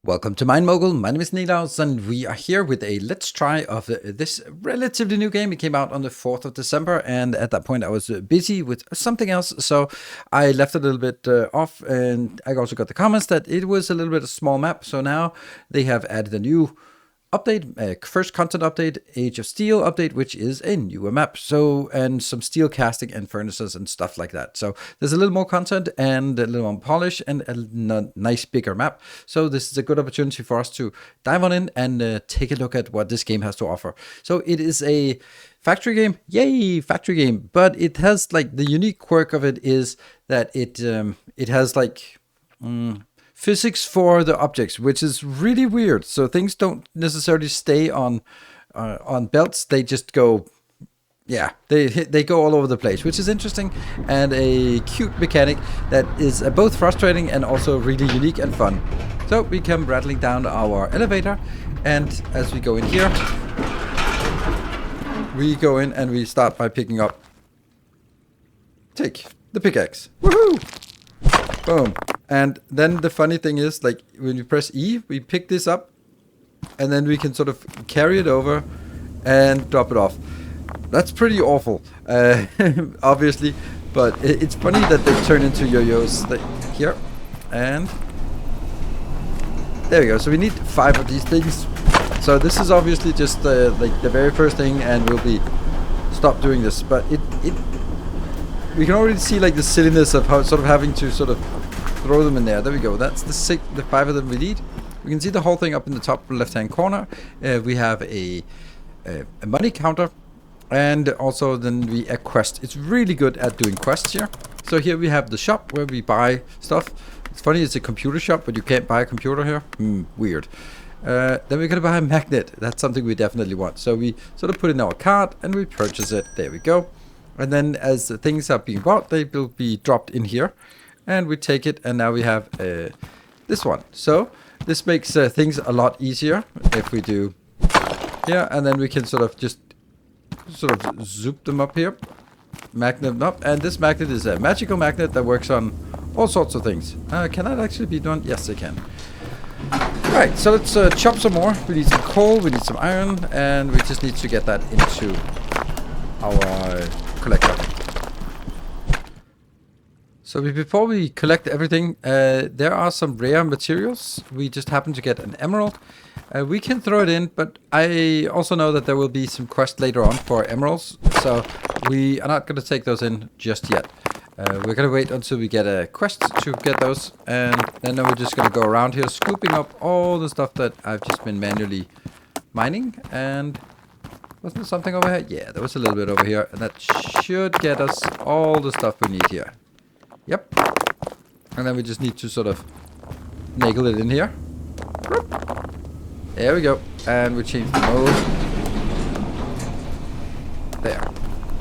Welcome to Mine Mogul. My name is Nilaus, and we are here with a let's try of this relatively new game. It came out on the 4th of December, and at that point I was busy with something else, so I left it a little bit off, and I also got the comments that it was a little bit of a small map, so now they have added a new update, first content update, Age of Steel update, which is a newer map. So, and some steel casting and furnaces and stuff like that. So there's a little more content and a little more polish and a nice bigger map. So this is a good opportunity for us to dive on in and take a look at what this game has to offer. So it is a factory game, yay, factory game, but it has like the unique quirk of it is that it has like physics for the objects, which is really weird. So things don't necessarily stay on belts; they just go, yeah, they go all over the place, which is interesting and a cute mechanic that is both frustrating and also really unique and fun. So we come rattling down our elevator, and as we go in here, we go in and we start by picking up. Take the pickaxe. Woohoo! Boom. And then the funny thing is, like, when you press E, we pick this up, and then we can sort of carry it over and drop it off. That's pretty awful, obviously, but it's funny that they turn into yo-yos like here. And there we go. So we need 5 of these things. So this is obviously just like the very first thing, and we'll be stop doing this. But we can already see like the silliness of how sort of having to sort of throw them in there. There we go. That's the 5 of them we need. We can see the whole thing up in the top left-hand corner. We have a money counter, and also then a quest. It's really good at doing quests here. So here we have the shop where we buy stuff. It's funny, it's a computer shop, but you can't buy a computer here. Weird. Then we're gonna buy a magnet. That's something we definitely want. So we sort of put in our cart and we purchase it. There we go. And then as the things are being bought, they will be dropped in here. And we take it, and now we have this one. So this makes things a lot easier if we do here, and then we can sort of just zoop them up here, magnet them up, and this magnet is a magical magnet that works on all sorts of things. Can that actually be done? Yes, it can. Right, so let's chop some more. We need some coal, we need some iron, and we just need to get that into our collector. So before we collect everything, there are some rare materials. We just happen to get an emerald. We can throw it in, but I also know that there will be some quests later on for emeralds. So we are not going to take those in just yet. We're going to wait until we get a quest to get those. And then we're just going to go around here scooping up all the stuff that I've just been manually mining. And wasn't there something over here? Yeah, there was a little bit over here. And that should get us all the stuff we need here. Yep. And then we just need to sort of naggle it in here. There we go. And we change the mode. There.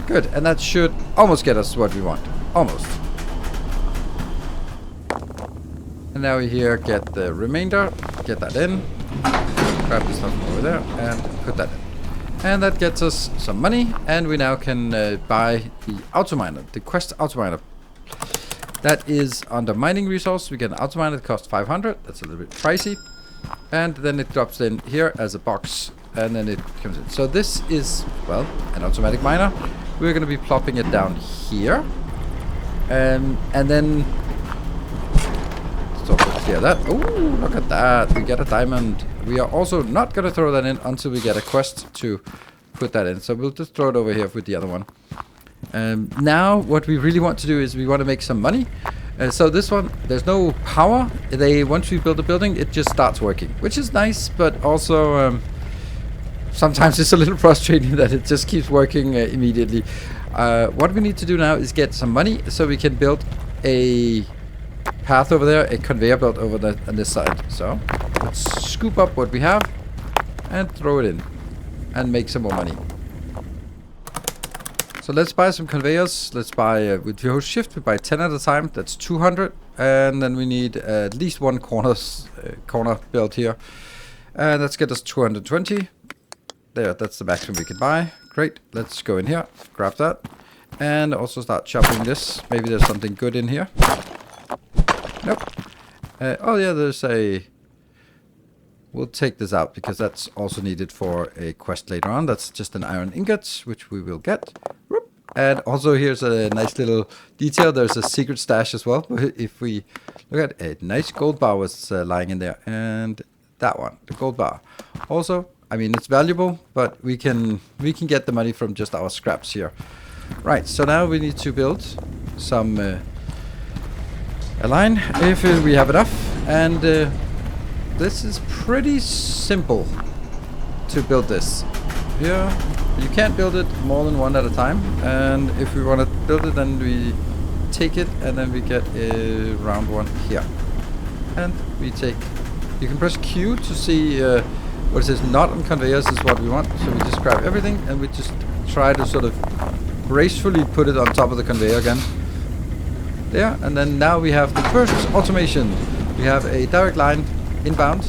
Good. And that should almost get us what we want. Almost. And now we here get the remainder. Get that in. Grab the stuff over there and put that in. And that gets us some money. And we now can buy the auto miner. The quest auto miner. That is under mining resource. We get an auto miner that costs 500. That's a little bit pricey. And then it drops in here as a box. And then it comes in. So this is, well, an automatic miner. We're going to be plopping it down here. And then... So clear that. Oh, look at that. We get a diamond. We are also not going to throw that in until we get a quest to put that in. So we'll just throw it over here with the other one. Now what we really want to do is we want to make some money. So this one, there's no power. Once we build a building, it just starts working, which is nice, but also sometimes it's a little frustrating that it just keeps working immediately. What we need to do now is get some money so we can build a path over there, a conveyor belt over on this side. So let's scoop up what we have and throw it in and make some more money. So let's buy some conveyors. Let's buy, with the host shift, we buy 10 at a time. That's 200. And then we need at least one corner built here. And let's get us 220. There, that's the maximum we can buy. Great. Let's go in here, grab that. And also start chopping this. Maybe there's something good in here. Nope. Oh yeah, there's a we'll take this out because that's also needed for a quest later on. That's just an iron ingot, which we will get. Whoop. And also here's a nice little detail. There's a secret stash as well. If we look at a nice gold bar was lying in there, and that one, the gold bar. Also, I mean, it's valuable, but we can get the money from just our scraps here. Right. So now we need to build some a line if we have enough, and this is pretty simple to build this. Here, you can't build it more than one at a time, and if we want to build it, then we take it, and then we get a round one here. And we take, you can press Q to see what it says not on conveyors is what we want, so we just grab everything, and we just try to sort of gracefully put it on top of the conveyor again. There, and then now we have the first automation. We have a direct line inbound.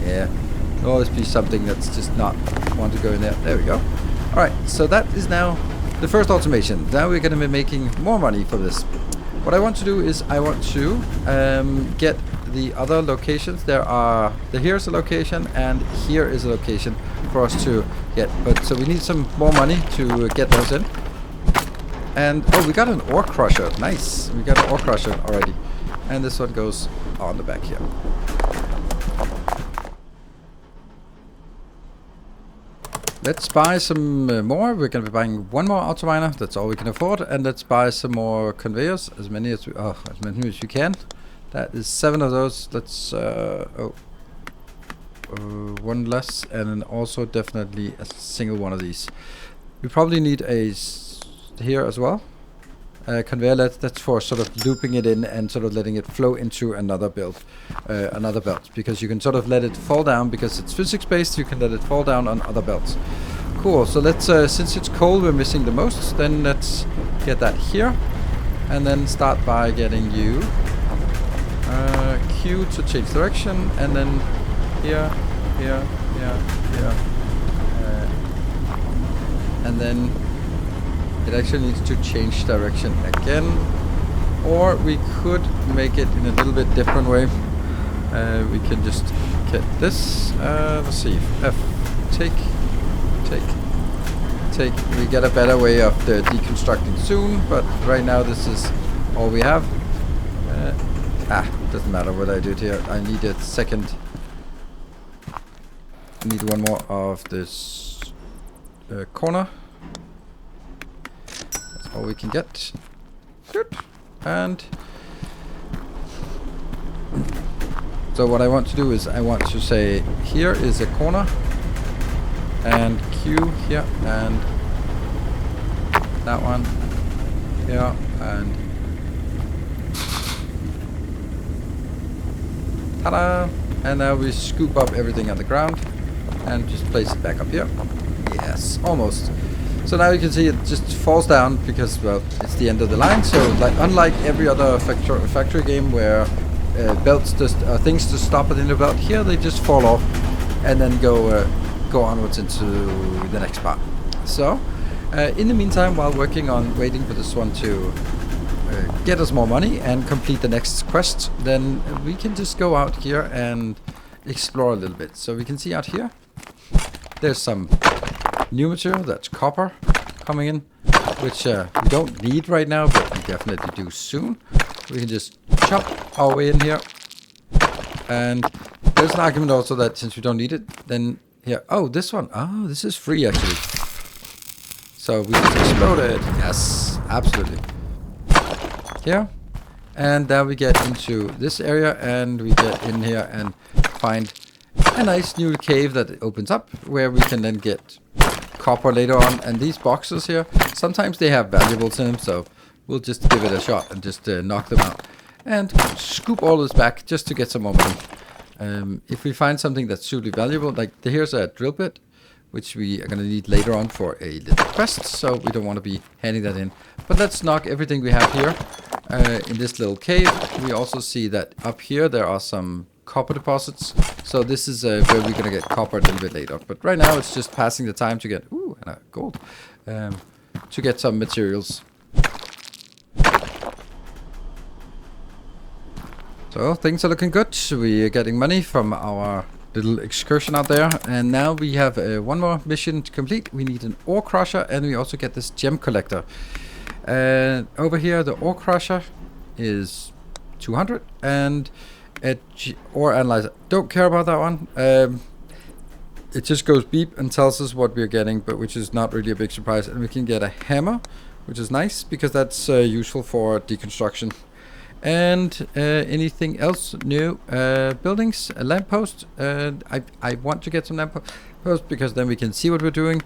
Yeah, there'll always be something that's just not want to go in there. There we go. Alright, so that is now the first automation. Now we're going to be making more money for this. What I want to do is I want to get the other locations. Here's a location and here is a location for us to get. But so we need some more money to get those in. And oh, we got an ore crusher. Nice. We got an ore crusher already. And this one goes on the back here. Let's buy some more. We're going to be buying one more auto miner. That's all we can afford. And let's buy some more conveyors. As many as we can. That is 7 of those. Let's one less, and then also definitely a single one of these. We probably need a here as well. Conveyor, that's for sort of looping it in and sort of letting it flow into another build, another belt, because you can sort of let it fall down because it's physics based. You can let it fall down on other belts. Cool. So let's since it's coal we're missing the most, then let's get that here, and then start by getting you Q to change direction, and then here, and then it actually needs to change direction again, or we could make it in a little bit different way. We can just get this. Let's see. F. Take. We get a better way of the deconstructing soon, but right now this is all we have. Doesn't matter what I did here. I need a second. I need one more of this corner. All we can get. Good. And so what I want to do is I want to say here is a corner and Q here and that one here and ta-da! And now we scoop up everything on the ground and just place it back up here. Yes, almost. So now you can see it just falls down because, well, it's the end of the line. So, like, unlike every other factory game where belts just things just stop at the end of the belt, here they just fall off and then go onwards into the next part. So, in the meantime, while working on waiting for this one to get us more money and complete the next quest, then we can just go out here and explore a little bit. So we can see out here, there's some new material, that's copper coming in, which we don't need right now, but we definitely do soon. We can just chop our way in here, and there's an argument also that since we don't need it, then here, oh, this one, oh, this is free actually. So we just explode it. Yes, absolutely. Here, and then we get into this area, and we get in here and find a nice new cave that opens up where we can then get copper later on. And these boxes here, sometimes they have valuables in them, so we'll just give it a shot and just knock them out and scoop all this back just to get some more money. If we find something that's truly valuable, like here's a drill bit, which we are going to need later on for a little quest, so we don't want to be handing that in. But let's knock everything we have here in this little cave. We also see that up here there are some copper deposits, so this is where we're going to get copper a little bit later. But right now it's just passing the time to get gold, to get some materials. So things are looking good. We are getting money from our little excursion out there. And now we have one more mission to complete. We need an ore crusher, and we also get this gem collector. And over here, the ore crusher is 200, and ore analyzer. Don't care about that one. It just goes beep and tells us what we're getting, but which is not really a big surprise. And we can get a hammer, which is nice because that's useful for deconstruction. And anything else new? Buildings, a lamppost. I want to get some lampposts because then we can see what we're doing.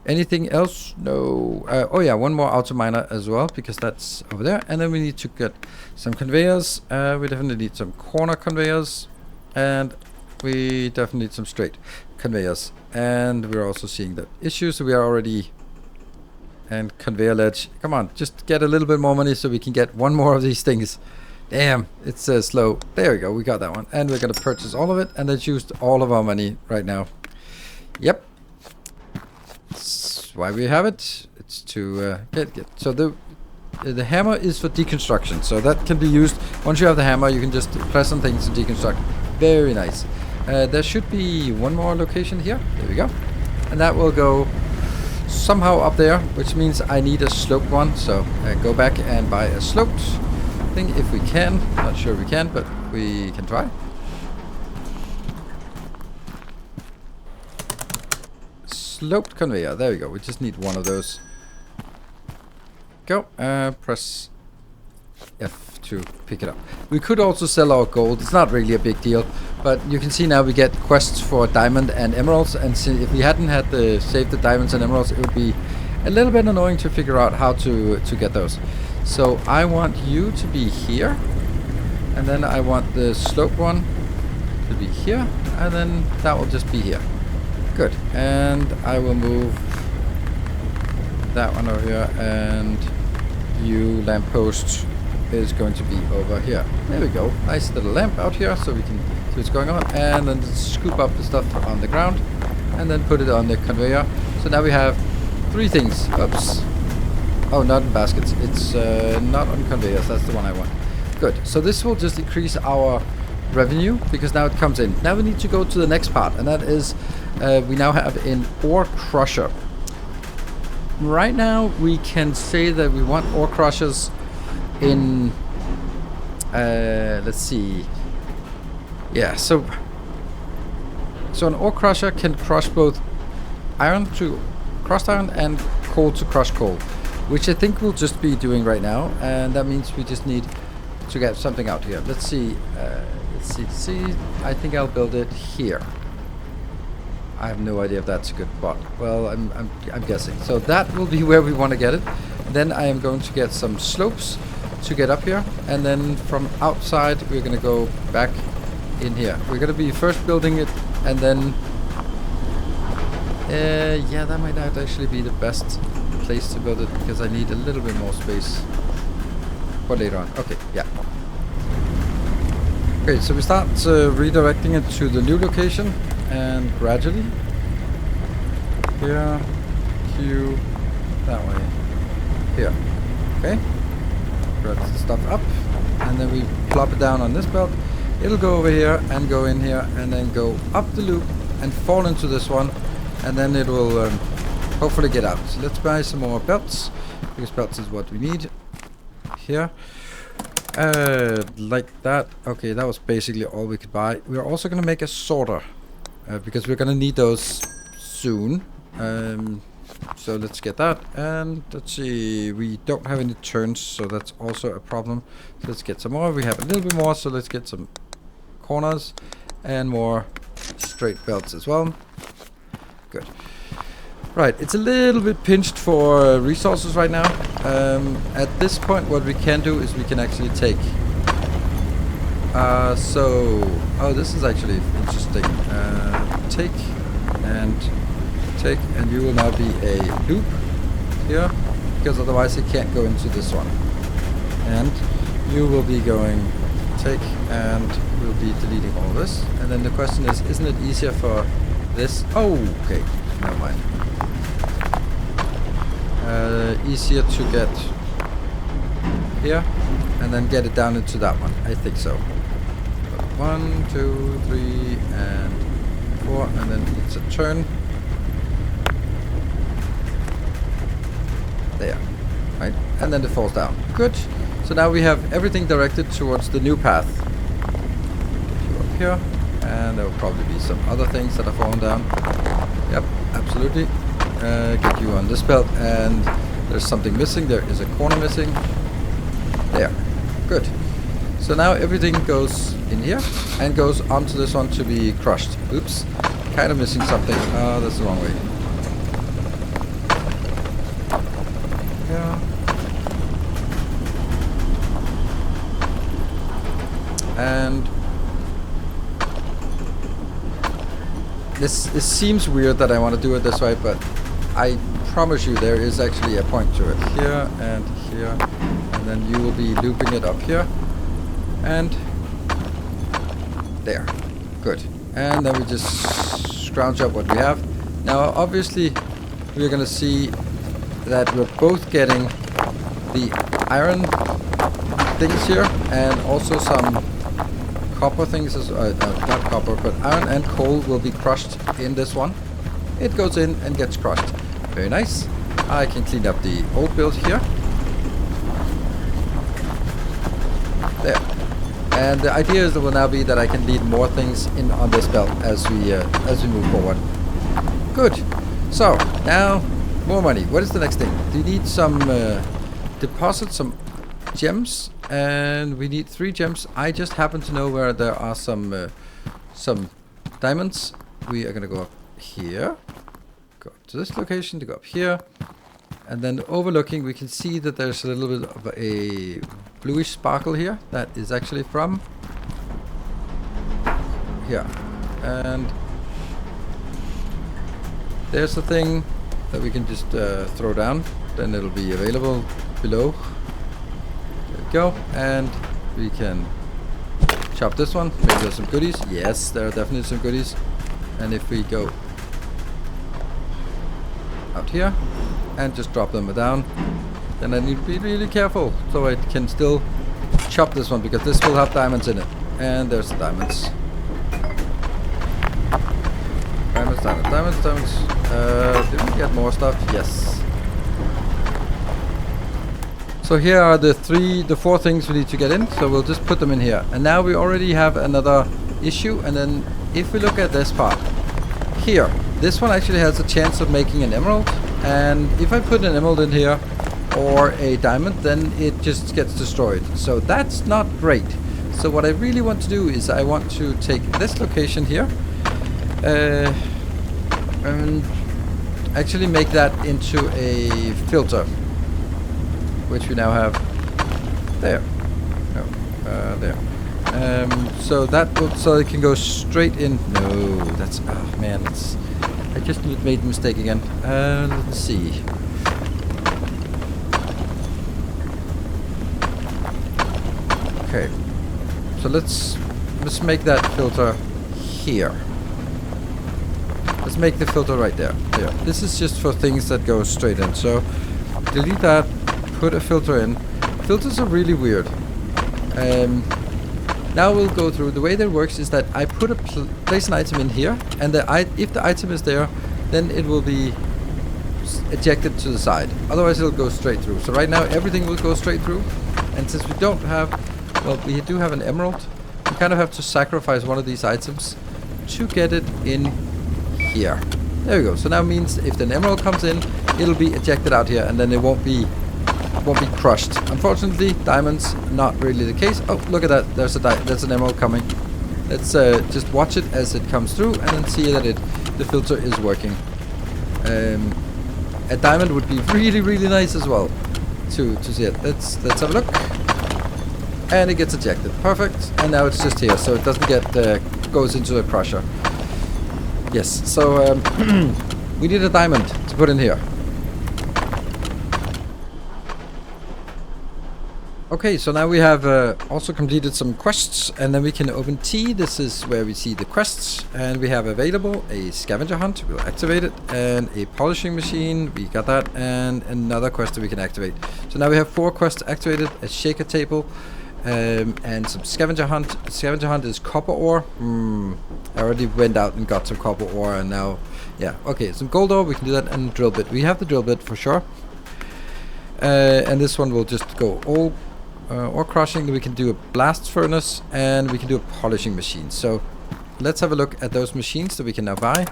Anything else? No. Oh yeah, one more auto miner as well because that's over there. And then we need to get some conveyors. We definitely need some corner conveyors, and we definitely need some straight conveyors. And we're also seeing the issues. So we are already. And conveyor ledge. Come on, just get a little bit more money so we can get one more of these things. Damn, it's slow. There we go, we got that one. And we're gonna purchase all of it, and that's used all of our money right now. Yep. That's why we have it. It's to get. So the hammer is for deconstruction. So that can be used. Once you have the hammer, you can just press on things to deconstruct. Very nice. There should be one more location here. There we go. And that will go somehow up there, which means I need a sloped one. So go back and buy a sloped thing if we can. Not sure we can, but we can try. Sloped conveyor. There we go. We just need one of those. Go. Press F to pick it up. We could also sell our gold. It's not really a big deal, but you can see now we get quests for diamond and emeralds, and if we hadn't had saved the diamonds and emeralds, it would be a little bit annoying to figure out how to get those. So I want you to be here, and then I want the slope one to be here, and then that will just be here. Good. And I will move that one over here, and you lamppost is going to be over here. There we go. Nice little lamp out here so we can see what's going on, and then scoop up the stuff on the ground and then put it on the conveyor. So now we have 3 things. Oops. Oh, not in baskets. It's not on conveyors. That's the one I want. Good. So this will just increase our revenue because now it comes in. Now we need to go to the next part, and that is we now have an ore crusher. Right now we can say that we want ore crushers in let's see. Yeah, so an ore crusher can crush both iron to crushed iron and coal to crushed coal, which I think we'll just be doing right now, and that means we just need to get something out here. Let's see. I think I'll build it here. I have no idea if that's a good spot. Well, I'm guessing. So that will be where we want to get it. Then I am going to get some slopes to get up here, and then from outside we're going to go back in here. We're going to be first building it, and then yeah, that might not actually be the best place to build it because I need a little bit more space for later on. Okay, yeah. Okay, so we start redirecting it to the new location, and gradually here, Q, that way, here. Okay, grab the stuff up, and then we plop it down on this belt. It'll go over here and go in here, and then go up the loop and fall into this one, and then it will hopefully get out. So let's buy some more belts, because belts is what we need here. Like that. Okay, that was basically all we could buy. We're also going to make a sorter, because we're going to need those soon. So let's get that, and let's see, we don't have any turns, so that's also a problem. So let's get some more. We have a little bit more, so let's get some corners and more straight belts as well. Good. Right, it's a little bit pinched for resources right now. At this point, what we can do is we can actually take. Oh, this is actually interesting. Take, and you will now be a loop here, because otherwise it can't go into this one. And you will be going take, and we'll be deleting all this. And then the question is, isn't it easier for this? Oh, okay, never mind. Easier to get here and then get it down into that one. I think so. 1, 2, 3, and turn. There, right? And then it falls down. Good. So now we have everything directed towards the new path. Get you up here, and there will probably be some other things that are falling down. Yep, absolutely. Get you on this belt, and there's something missing. There is a corner missing. There. Good. So now everything goes in here and goes onto this one to be crushed. Oops. Kind of missing something. Oh, that's the wrong way. Yeah. And this seems weird that I want to do it this way, but I promise you there is actually a point to it. Here and here, and then you will be looping it up here and there. Good. And then we just scrounge up what we have. Now obviously we're gonna see that we're both getting the iron things here and also some copper things, not copper, but iron and coal will be crushed in this one. It goes in and gets crushed. Very nice. I can clean up the old build here. There. And the idea is that will now be that I can lead more things in on this belt as we move forward. Good. So now more money. What is the next thing? We need some deposit some gems, and we need 3 gems. I just happen to know where there are some diamonds. We are gonna go up here, go up to this location to go up here, and then overlooking we can see that there's a little bit of a bluish sparkle here that is actually from here, and there's the thing that we can just throw down, then it'll be available below. There we go, and we can chop this one. Maybe there's some goodies. Yes, there are definitely some goodies. And if we go out here and just drop them down, then I need to be really careful so I can still chop this one, because this will have diamonds in it. And there's the diamonds. Diamonds, diamonds, diamonds, diamonds. Did we get more stuff? Yes. So here are the 4 things we need to get in. So we'll just put them in here. And now we already have another issue. And then if we look at this part here, this one actually has a chance of making an emerald. And if I put an emerald in here or a diamond, then it just gets destroyed. So that's not great. So what I really want to do is I want to take this location here and actually make that into a filter, which we now have there. No, there. So that will, so it can go straight in. No, that's, oh man, it's, I just made a mistake again. Let's see. Okay, so let's make that filter here. Let's make the filter right there. There. This is just for things that go straight in. So delete that. Put a filter in. Filters are really weird. Now we'll go through. The way that works is that I put place an item in here, and if the item is there, then it will be ejected to the side. Otherwise, it'll go straight through. So right now, everything will go straight through. And since we don't have, well, we do have an emerald, we kind of have to sacrifice one of these items to get it in here. There we go. So now means if the emerald comes in, it'll be ejected out here, and then it won't be crushed. Unfortunately, diamonds not really the case. Oh, look at that! There's an emerald coming. Let's just watch it as it comes through, and then see that the filter is working. A diamond would be really, really nice as well to see it. Let's have a look, and it gets ejected. Perfect. And now it's just here, so it doesn't get goes into the crusher. Yes. So we need a diamond to put in here. Okay, so now we have also completed some quests, and then we can open T. This is where we see the quests, and we have available a scavenger hunt. We'll activate it, and a polishing machine. We got that, and another quest that we can activate. So now we have 4 quests activated: a shaker table, and some scavenger hunt. Scavenger hunt is copper ore. I already went out and got some copper ore, and now, yeah, okay, some gold ore, we can do that, and drill bit. We have the drill bit for sure. And this one will just go all ore crushing. Then we can do a blast furnace, and we can do a polishing machine. So let's have a look at those machines that we can now buy.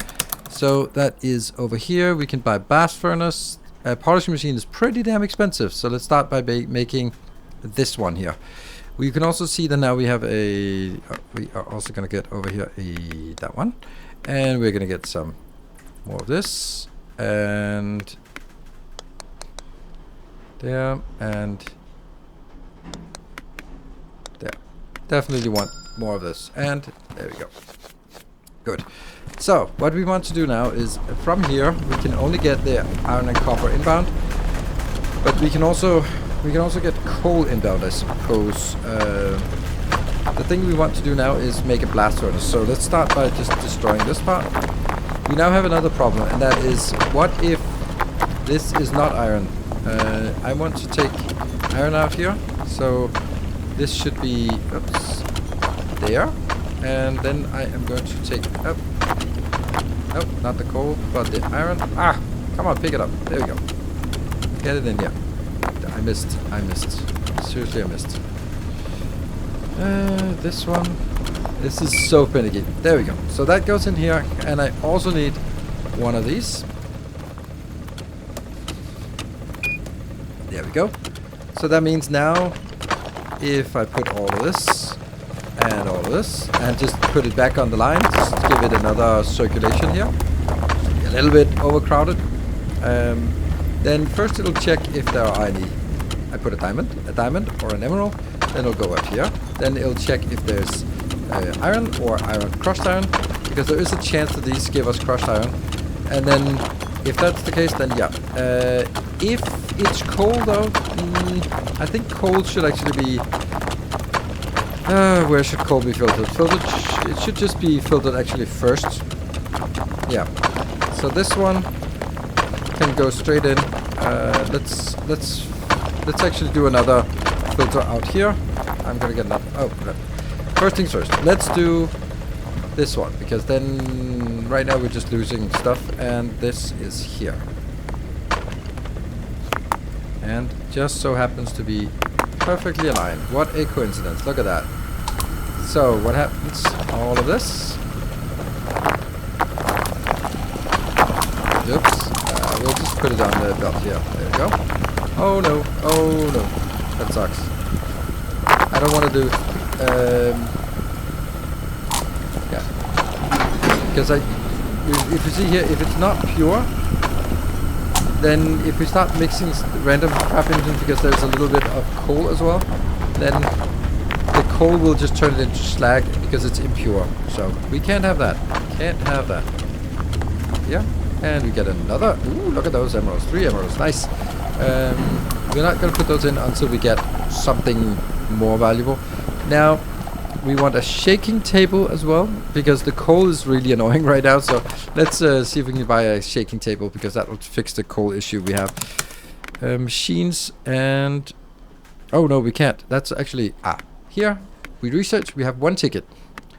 So that is over here. We can buy blast furnace. A polishing machine is pretty damn expensive. So let's start by making this one here. We can also see that now we have a... we are also going to get over here that one. And we're going to get some more of this. And there. And there. Definitely want more of this. And there we go. Good. So what we want to do now is from here we can only get the iron and copper inbound, but we can also get coal inbound, I suppose. The thing we want to do now is make a blast furnace. So let's start by just destroying this part. We now have another problem, and that is, what if this is not iron? I want to take iron out here, so this should be, oops, there. And then I am going to take up. Nope, not the coal, but the iron. Ah, come on, pick it up. There we go. Get it in here. I missed. Seriously, I missed. This one. This is so finicky. There we go. So that goes in here, and I also need one of these. There we go. So that means now, if I put all of this and all of this, and just put it back on the line, just give it another circulation here. A little bit overcrowded. Then first it'll check if there are any. I put a diamond or an emerald, then it'll go up here. Then it'll check if there's iron or crushed iron, because there is a chance that these give us crushed iron. And then if that's the case, then yeah. If it's coal though, I think coal should actually be... where should coal be filtered? It should just be filtered actually first. Yeah. So this one can go straight in. Let's actually do another filter out here. I'm gonna get another. Oh, no. First things first. Let's do this one, because then right now we're just losing stuff, and this is here. And just so happens to be perfectly aligned. What a coincidence. Look at that. So what happens? All of this. Oops. We'll just put it on the belt here. There we go. Oh no. Oh no. That sucks. I don't want to do... yeah. Because if you see here, if it's not pure, then if we start mixing random crap into it, because there's a little bit of coal as well, then the coal will just turn it into slag because it's impure. So we can't have that. Can't have that. Yeah. And we get another. Ooh, look at those emeralds. 3 emeralds. Nice. We're not going to put those in until we get something more valuable. Now, we want a shaking table as well, because the coal is really annoying right now. So let's see if we can buy a shaking table, because that will fix the coal issue we have. Machines and... oh no, we can't. That's actually... here we research. We have 1 ticket.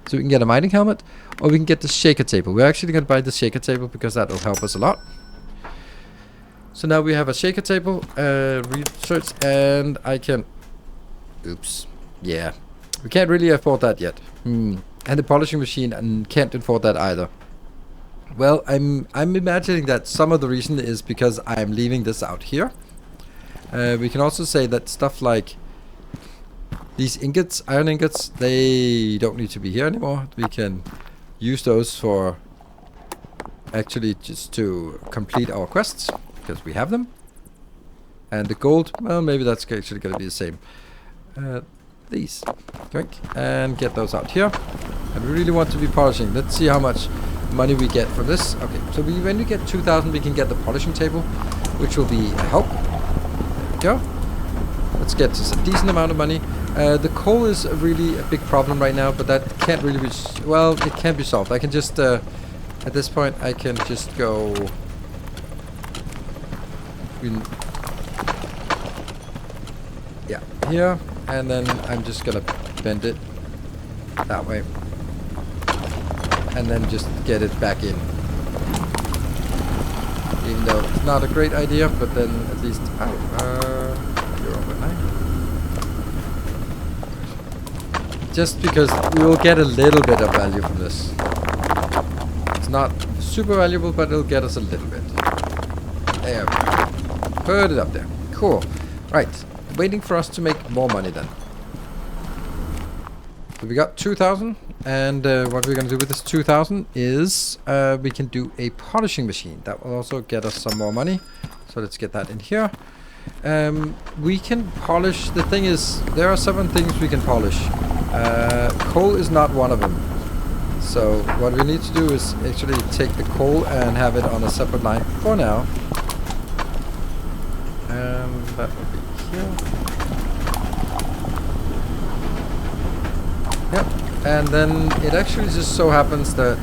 So we can get a mining helmet, or we can get the shaker table. We're actually going to buy the shaker table because that will help us a lot. So now we have a shaker table, research, and I can... oops. Yeah. We can't really afford that yet. And the polishing machine can't afford that either. Well, I'm imagining that some of the reason is because I'm leaving this out here. We can also say that stuff like these ingots, iron ingots, they don't need to be here anymore. We can use those for actually just to complete our quests, because we have them. And the gold, well, maybe that's actually going to be the same. These, drink, and get those out here. And we really want to be polishing. Let's see how much money we get for this. Okay, so when we get 2,000, we can get the polishing table, which will be a help. There we go. Let's get a decent amount of money. The coal is really a big problem right now, but that can't really be... well, it can be solved. I can just... at this point, I can just go... yeah, here. and then I'm just gonna bend it that way, and then just get it back in. Even though it's not a great idea, but then at least you're overnight. Just because we will get a little bit of value from this. It's not super valuable, but it'll get us a little bit. There we go. Put it up there. Cool. Right. Waiting for us to make more money then. So we got 2,000, and what we're going to do with this 2,000 is we can do a polishing machine. That will also get us some more money. So let's get that in here. We can polish. The thing is, there are 7 things we can polish. Coal is not one of them. So what we need to do is actually take the coal and have it on a separate line for now. That will be here. Yep. And then it actually just so happens that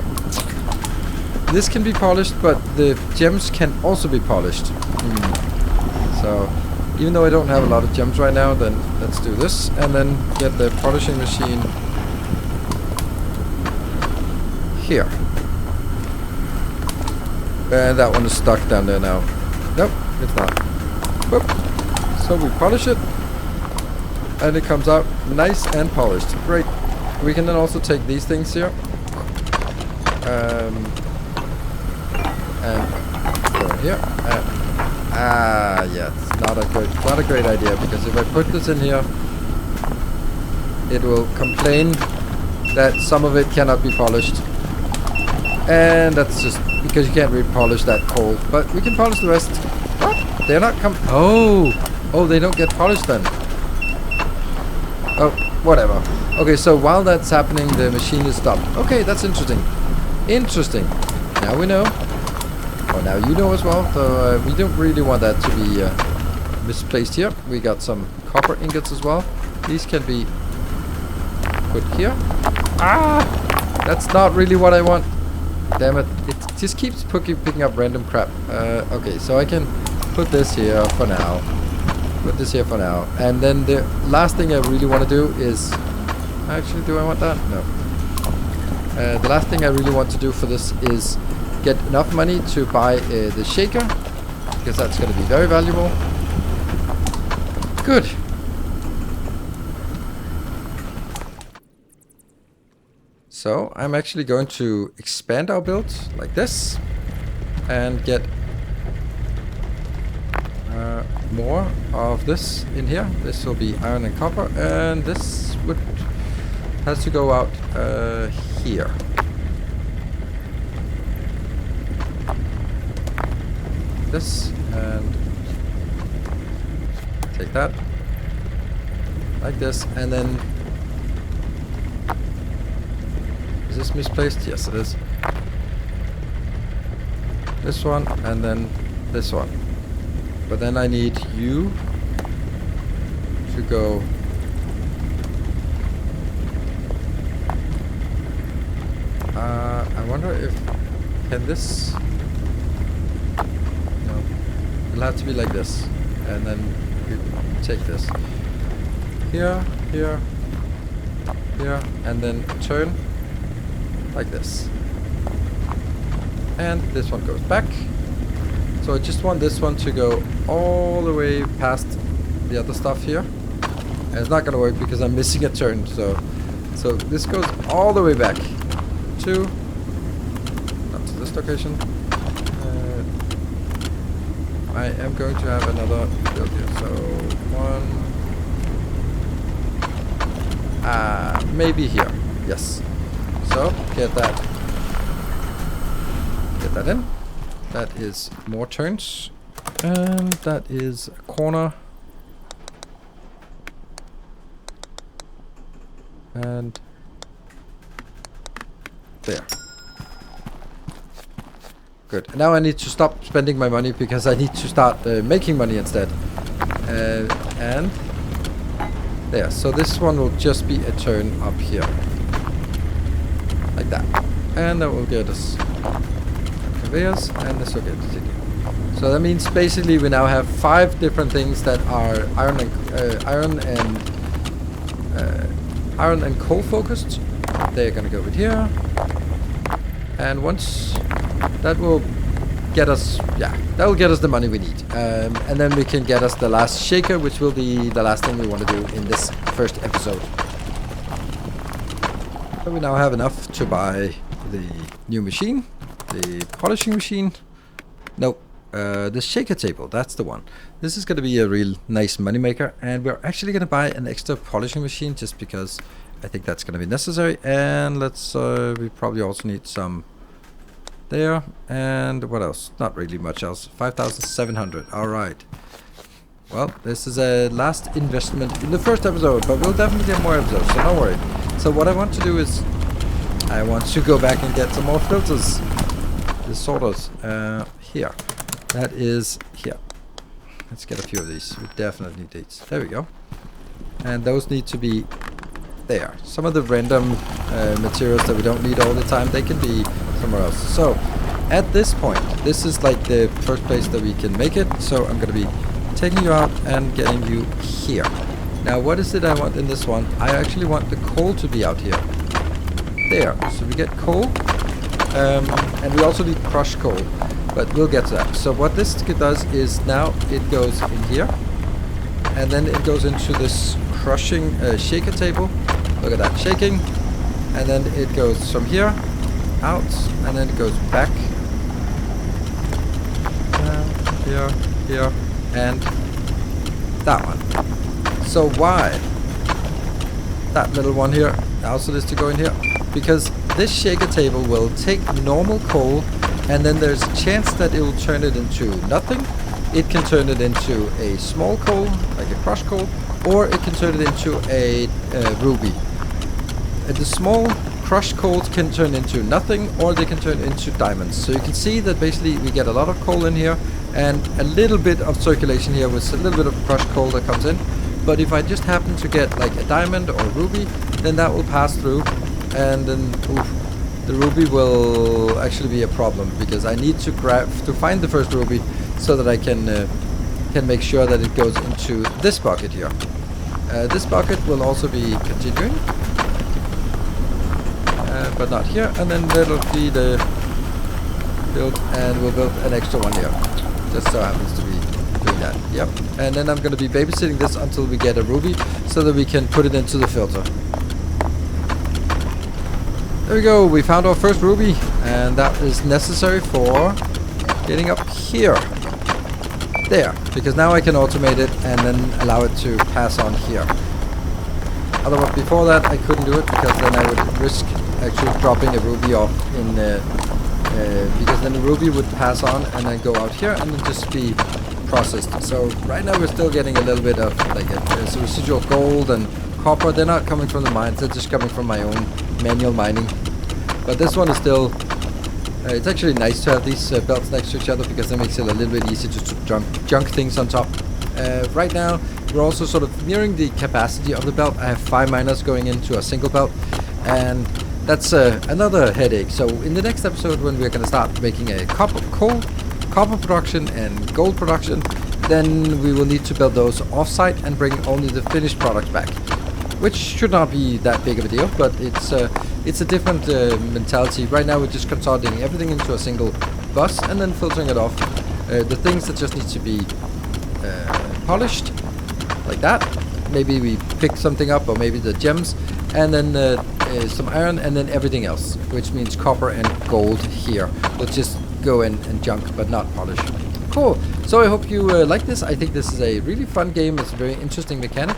this can be polished, but the gems can also be polished. So even though I don't have a lot of gems right now, then let's do this and then get the polishing machine here. And that one is stuck down there now. Nope, it's not. Boop. So we polish it, and it comes out nice and polished. Great. We can then also take these things here, and go here. Yeah, it's not a great idea, because if I put this in here, it will complain that some of it cannot be polished, and that's just because you can't really polish that coal. But we can polish the rest. What? They're not Oh, they don't get polished then. Oh, whatever. Okay, so while that's happening, the machine is stopped. Okay, that's interesting. Interesting. Now we know. Well, now you know as well. So we don't really want that to be misplaced here. We got some copper ingots as well. These can be put here. Ah! That's not really what I want. Damn it. It just keeps picking up random crap. Okay, so I can put this here for now. Put this here for now. And then the last thing I really want to do is... Actually, do I want that? No. The last thing I really want to do for this is get enough money to buy the shaker, because that's going to be very valuable. Good. So I'm actually going to expand our build like this and get more of this in here. This will be iron and copper, and this has to go out here. This, and take that like this, and then is this misplaced? Yes, it is. This one, and then this one. But then I need you to go I wonder if can this no, it'll have to be like this, and then you take this here, here, here, and then turn like this, and this one goes back. So I just want this one to go all the way past the other stuff here, and it's not gonna work because I'm missing a turn. So this goes all the way back to not to this location. I am going to have another build here. So one, maybe here. Yes. So get that in. That is more turns, and that is a corner, and there. Good. Now I need to stop spending my money because I need to start making money instead. And there. So this one will just be a turn up here, like that, and that will get us conveyors, and this will get to city. So that means basically we now have 5 different things that are iron and iron and coal focused. They're gonna go in here. And once that will get us, that will get us the money we need. And then we can get us the last shaker, which will be the last thing we want to do in this first episode. So we now have enough to buy the new machine, the polishing machine. Nope, the shaker table, that's the one. This is going to be a real nice money maker, and we're actually going to buy an extra polishing machine just because I think that's going to be necessary. And let's, we probably also need some there, and what else? Not really much else. 5,700. All right. Well, this is a last investment in the first episode, but we'll definitely get more episodes, so don't worry. So what I want to do is, I want to go back and get some more filters. This sorters here. That is here. Let's get a few of these. We definitely need these. There we go. And those need to be there. Some of the random materials that we don't need all the time, they can be somewhere else. So at this point, this is like the first place that we can make it. So I'm going to be taking you out and getting you here. Now what is it I want in this one? I actually want the coal to be out here. There. So we get coal. And we also need crushed coal. But we'll get to that. So what this does is now it goes in here. And then it goes into this crushing shaker table. Look at that, shaking. And then it goes from here out, and then it goes back. Here, here, and that one. So why that little one here also needs to go in here? Because this shaker table will take normal coal, and then there's a chance that it will turn it into nothing. It can turn it into a small coal, like a crushed coal, or it can turn it into a ruby. The small crushed coals can turn into nothing, or they can turn into diamonds. So you can see that basically we get a lot of coal in here, and a little bit of circulation here with a little bit of crushed coal that comes in. But if I just happen to get like a diamond or ruby, then that will pass through, and then the ruby will actually be a problem, because I need to find the first ruby so that I can make sure that it goes into this bucket here. This bucket will also be continuing, but not here. And then that'll be the build, and we'll build an extra one here. Just so happens to be doing that. Yep. And then I'm going to be babysitting this until we get a ruby, so that we can put it into the filter. There we go. We found our first ruby, and that is necessary for getting up here. There, because now I can automate it and then allow it to pass on here. Otherwise, before that I couldn't do it, because then I would risk actually dropping a ruby off in because then the ruby would pass on and then go out here and then just be processed. So right now we're still getting a little bit of like a residual gold and copper. They're not coming from the mines, they're just coming from my own manual mining. But this one is still it's actually nice to have these belts next to each other, because that makes it a little bit easier to junk things on top. Right now, we're also sort of nearing the capacity of the belt. I have 5 miners going into a single belt, and that's another headache. So in the next episode, when we're going to start making a copper production and gold production, then we will need to build those off-site and bring only the finished product back. Which should not be that big of a deal, but it's a different mentality. Right now we're just consolidating everything into a single bus and then filtering it off. The things that just need to be polished, like that. Maybe we pick something up, or maybe the gems, and then some iron, and then everything else, which means copper and gold here. We'll just go in and junk, but not polish. Cool. So I hope you like this. I think this is a really fun game. It's a very interesting mechanic.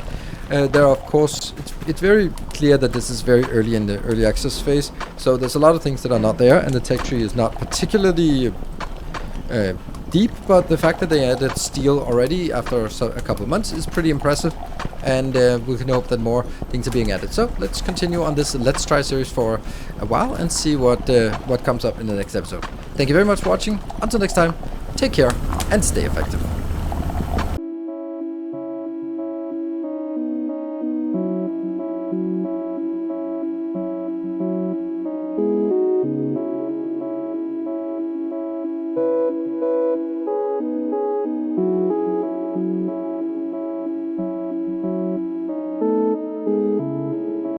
There are, of course, it's very clear that this is very early in the early access phase, so there's a lot of things that are not there, and the tech tree is not particularly deep, but the fact that they added steel already after a couple of months is pretty impressive, and we can hope that more things are being added. So let's continue on this Let's Try series for a while and see what comes up in the next episode. Thank you very much for watching. Until next time, take care and stay effective.